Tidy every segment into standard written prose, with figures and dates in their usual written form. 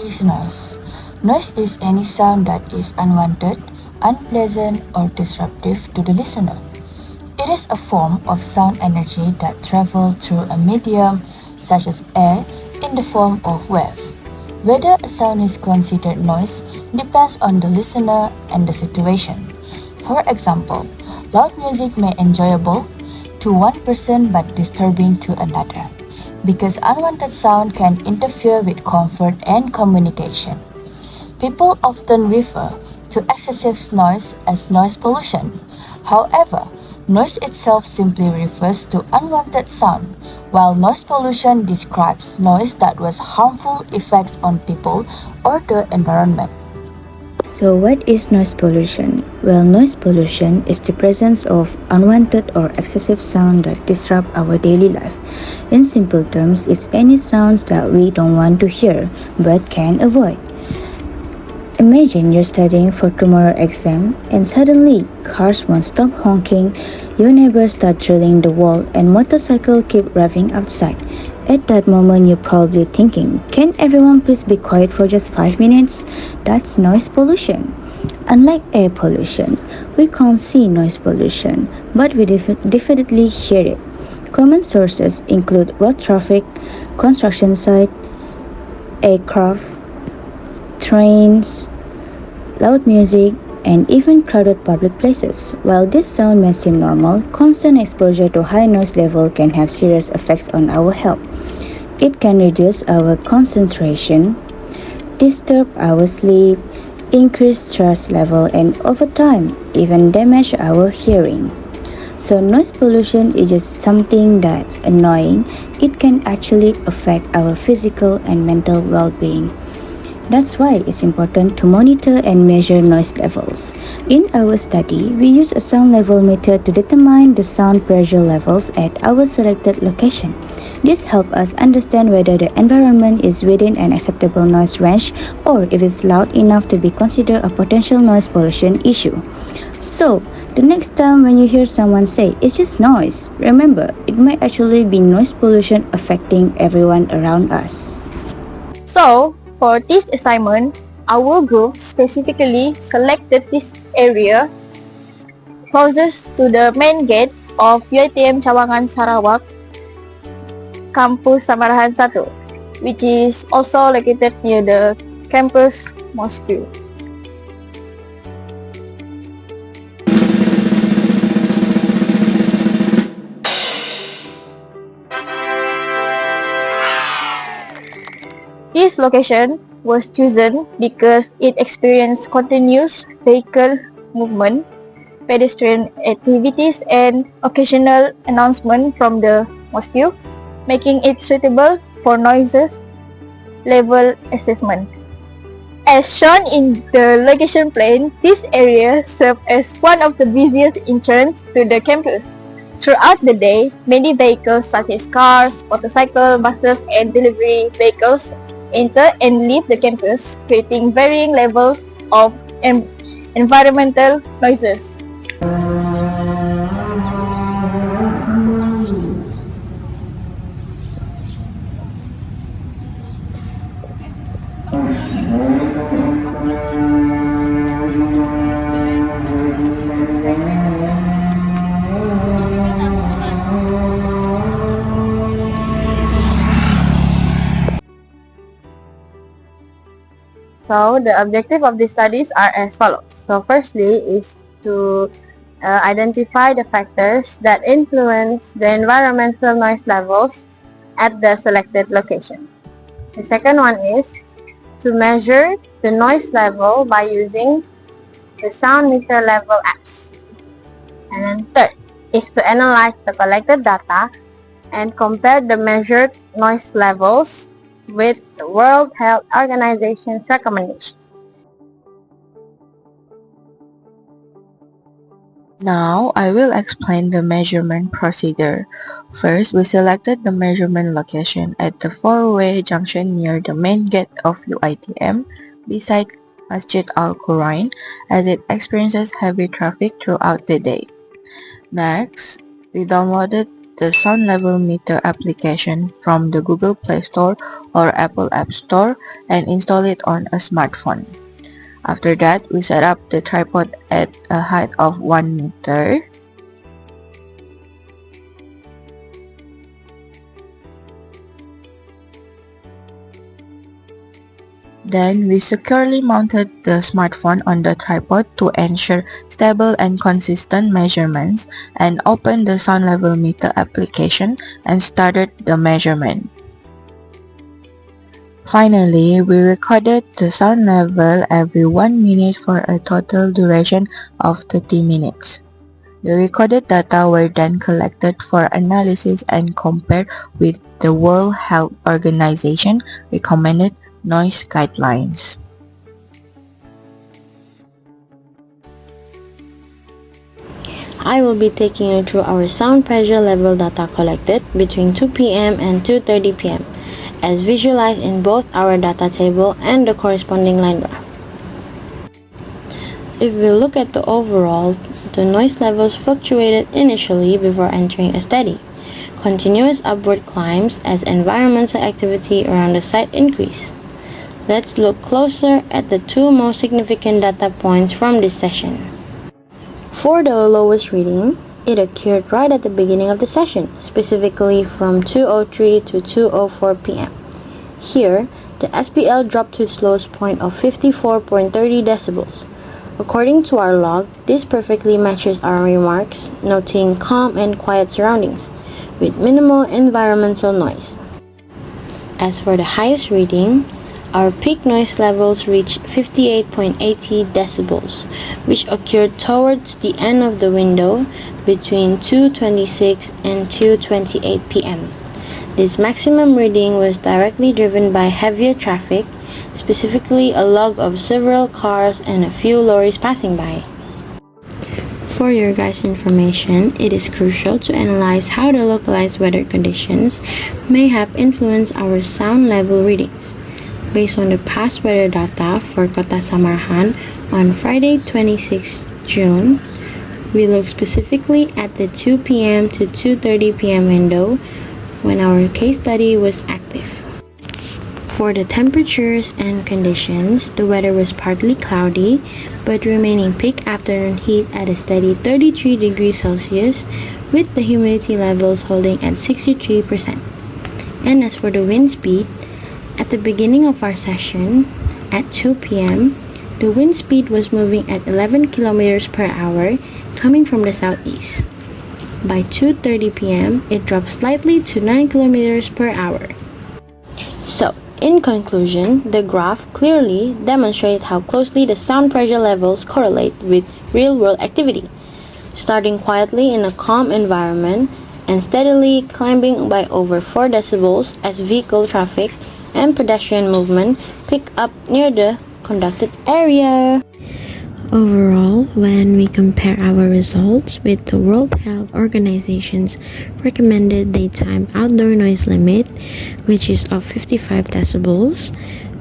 is noise? Noise is any sound that is unwanted, unpleasant, or disruptive to the listener. It is a form of sound energy that travels through a medium, such as air, in the form of wave. Whether a sound is considered noise depends on the listener and the situation. For example, loud music may enjoyable to one person but disturbing to another, because unwanted sound can interfere with comfort and communication. People often refer to excessive noise as noise pollution. However, noise itself simply refers to unwanted sound, while noise pollution describes noise that has harmful effects on people or the environment. So, what is noise pollution? Well, noise pollution is the presence of unwanted or excessive sound that disrupt our daily life. In simple terms, it's any sounds that we don't want to hear but can avoid. Imagine you're studying for tomorrow exam and suddenly cars won't stop honking, your neighbors start drilling the wall and motorcycles keep revving outside. At that moment you're probably thinking, can everyone please be quiet for just 5 minutes? That's noise pollution. Unlike air pollution, we can't see noise pollution, but we definitely hear it. Common sources include road traffic, construction site, aircraft, trains, loud music, and even crowded public places. While this sound may seem normal, constant exposure to high noise level can have serious effects on our health. It can reduce our concentration, disturb our sleep, increase stress level, and over time, even damage our hearing. So noise pollution is just something that's annoying. It can actually affect our physical and mental well-being. That's why it's important to monitor and measure noise levels. In our study, we use a sound level meter to determine the sound pressure levels at our selected location. This helps us understand whether the environment is within an acceptable noise range or if it's loud enough to be considered a potential noise pollution issue. So, the next time when you hear someone say, it's just noise, remember, it might actually be noise pollution affecting everyone around us. So, for this assignment, our group specifically selected this area closest to the main gate of UiTM Cawangan Sarawak Campus Samarahan 1, which is also located near the campus mosque. This location was chosen because it experienced continuous vehicle movement, pedestrian activities, and occasional announcement from the mosque, making it suitable for noises level assessment. As shown in the location plan, this area serves as one of the busiest entrances to the campus. Throughout the day, many vehicles such as cars, motorcycles, buses, and delivery vehicles enter and leave the campus, creating varying levels of environmental noises. So the objective of these studies are as follows. So firstly is to identify the factors that influence the environmental noise levels at the selected location. The second one is to measure the noise level by using the sound meter level apps. And then third is to analyze the collected data and compare the measured noise levels with the World Health Organization's recommendations. Now, I will explain the measurement procedure. First, we selected the measurement location at the four-way junction near the main gate of UiTM beside Masjid Al-Qurain as it experiences heavy traffic throughout the day. Next, we downloaded the sound level meter application from the Google Play Store or Apple App Store and install it on a smartphone. After that, we set up the tripod at a height of 1 meter. Then we securely mounted the smartphone on the tripod to ensure stable and consistent measurements and opened the sound level meter application and started the measurement. Finally, we recorded the sound level every 1 minute for a total duration of 30 minutes. The recorded data were then collected for analysis and compared with the World Health Organization recommended noise guidelines. I will be taking you through our sound pressure level data collected between 2 p.m. and 2:30 p.m. as visualized in both our data table and the corresponding line graph. If we look at the overall, the noise levels fluctuated initially before entering a steady, continuous upward climbs as environmental activity around the site increased. Let's look closer at the two most significant data points from this session. For the lowest reading, it occurred right at the beginning of the session, specifically from 2:03 to 2:04 p.m. Here, the SPL dropped to its lowest point of 54.30 decibels. According to our log, this perfectly matches our remarks, noting calm and quiet surroundings, with minimal environmental noise. As for the highest reading, our peak noise levels reached 58.80 decibels, which occurred towards the end of the window between 2:26 and 2:28 p.m. This maximum reading was directly driven by heavier traffic, specifically a log of several cars and a few lorries passing by. For your guys' information, it is crucial to analyze how the localized weather conditions may have influenced our sound level readings. Based on the past weather data for Kota Samarhan on Friday 26 June, we look specifically at the 2 p.m. to 2:30 p.m. window when our case study was active. For the temperatures and conditions, the weather was partly cloudy, but remaining peak afternoon heat at a steady 33 degrees Celsius, with the humidity levels holding at 63%. And as for the wind speed, at the beginning of our session, at 2 p.m., the wind speed was moving at 11 kilometers per hour, coming from the southeast. By 2:30 p.m., it dropped slightly to 9 kilometers per hour. So, in conclusion, the graph clearly demonstrates how closely the sound pressure levels correlate with real-world activity, starting quietly in a calm environment and steadily climbing by over 4 decibels as vehicle traffic and pedestrian movement pick up near the conducted area. Overall, when we compare our results with the World Health Organization's recommended daytime outdoor noise limit, which is of 55 decibels,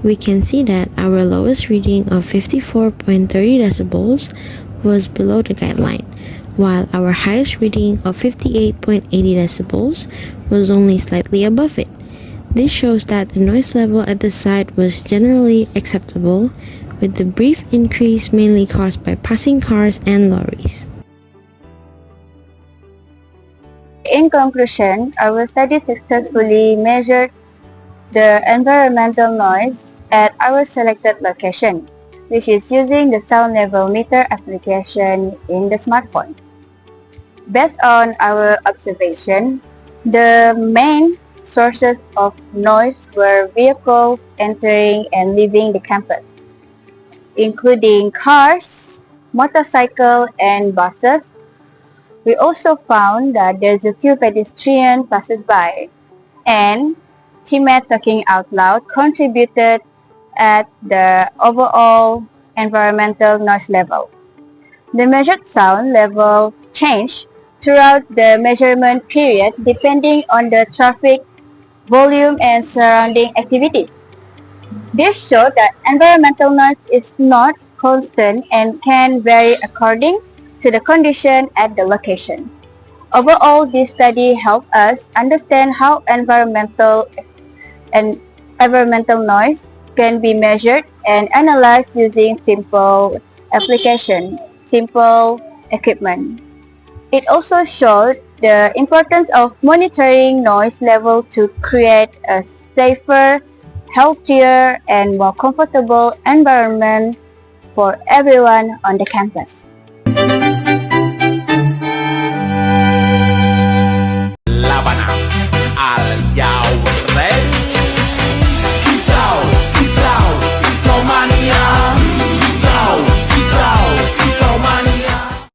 we can see that our lowest reading of 54.30 decibels was below the guideline, while our highest reading of 58.80 decibels was only slightly above it. This shows that the noise level at the site was generally acceptable, with the brief increase mainly caused by passing cars and lorries. In conclusion, our study successfully measured the environmental noise at our selected location, which is using the sound level meter application in the smartphone. Based on our observation, the main sources of noise were vehicles entering and leaving the campus, including cars, motorcycles, and buses. We also found that there's a few pedestrian passers-by, and teammates talking out loud contributed at the overall environmental noise level. The measured sound level changed throughout the measurement period depending on the traffic volume and surrounding activities. This shows that environmental noise is not constant and can vary according to the condition at the location. Overall, this study helped us understand how environmental noise can be measured and analyzed using simple equipment. It also showed the importance of monitoring noise level to create a safer, healthier, and more comfortable environment for everyone on the campus.